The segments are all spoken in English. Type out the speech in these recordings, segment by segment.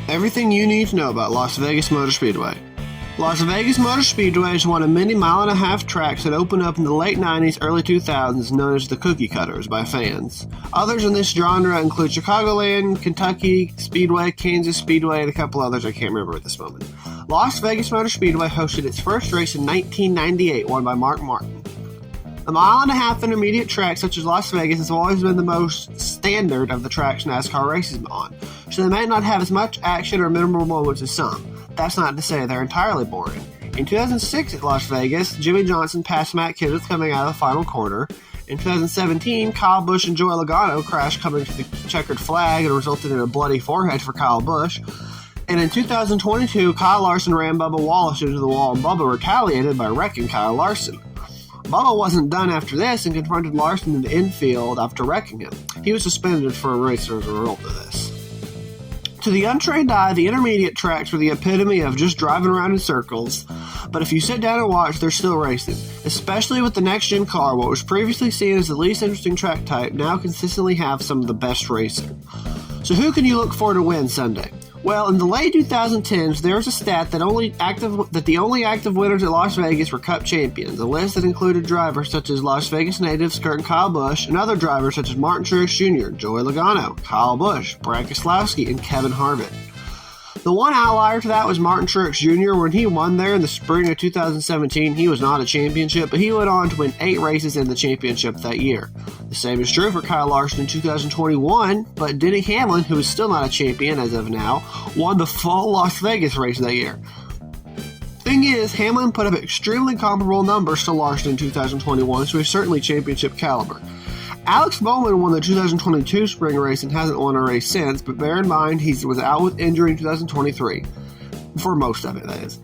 Everything you need to know about Las Vegas Motor Speedway. Las Vegas Motor Speedway is one of many mile-and-a-half tracks that opened up in the late 90s, early 2000s, known as the cookie cutters by fans. Others in this genre include Chicagoland, Kentucky Speedway, Kansas Speedway, and a couple others I can't remember at this moment. Las Vegas Motor Speedway hosted its first race in 1998, won by Mark Martin. The mile-and-a-half intermediate track such as Las Vegas has always been the most standard of the tracks NASCAR races on, so they may not have as much action or memorable moments as some. That's not to say they're entirely boring. In 2006 at Las Vegas, Jimmy Johnson passed Matt Kenseth coming out of the final corner. In 2017, Kyle Busch and Joey Logano crashed coming to the checkered flag and resulted in a bloody forehead for Kyle Busch. And in 2022, Kyle Larson ran Bubba Wallace into the wall and Bubba retaliated by wrecking Kyle Larson. Bubba wasn't done after this and confronted Larson in the infield after wrecking him. He was suspended for a race as a result of this. To the untrained eye, the intermediate tracks were the epitome of just driving around in circles, but if you sit down and watch, they're still racing. Especially with the next-gen car, what was previously seen as the least interesting track type now consistently have some of the best racing. So who can you look for to win Sunday? Well, in the late 2010s, there was a stat that the only active winners at Las Vegas were Cup champions, a list that included drivers such as Las Vegas natives Kurt and Kyle Busch, and other drivers such as Martin Truex Jr., Joey Logano, Kyle Busch, Brad Keselowski, and Kevin Harvick. The one outlier to that was Martin Truex Jr. When he won there in the spring of 2017, he was not a championship, but he went on to win 8 races in the championship that year. The same is true for Kyle Larson in 2021, but Denny Hamlin, who is still not a champion as of now, won the full Las Vegas race that year. Thing is, Hamlin put up extremely comparable numbers to Larson in 2021, so he's certainly championship caliber. Alex Bowman won the 2022 spring race and hasn't won a race since, but bear in mind he was out with injury in 2023. For most of it, that is.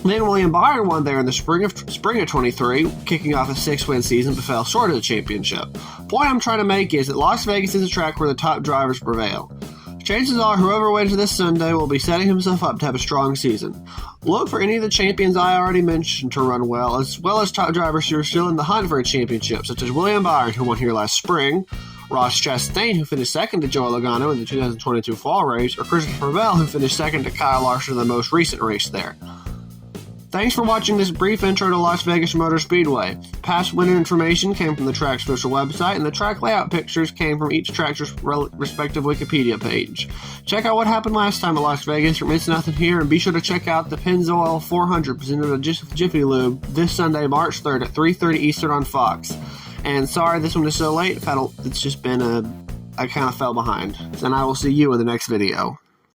Then William Byron won there in the spring of 23, kicking off a 6-win season, but fell short of the championship. The point I'm trying to make is that Las Vegas is a track where the top drivers prevail. Chances are whoever wins this Sunday will be setting himself up to have a strong season. Look for any of the champions I already mentioned to run well as top drivers who are still in the hunt for a championship, such as William Byron, who won here last spring, Ross Chastain, who finished second to Joey Logano in the 2022 fall race, or Christopher Bell, who finished second to Kyle Larson in the most recent race there. Thanks for watching this brief intro to Las Vegas Motor Speedway. Past winner information came from the track's official website, and the track layout pictures came from each track's respective Wikipedia page. Check out what happened last time at Las Vegas or miss nothing here, and be sure to check out the Pennzoil 400 presented by Jiffy Lube this Sunday, March 3rd at 3:30 Eastern on Fox. And sorry this one is so late, it's just been I kind of fell behind. And I will see you in the next video.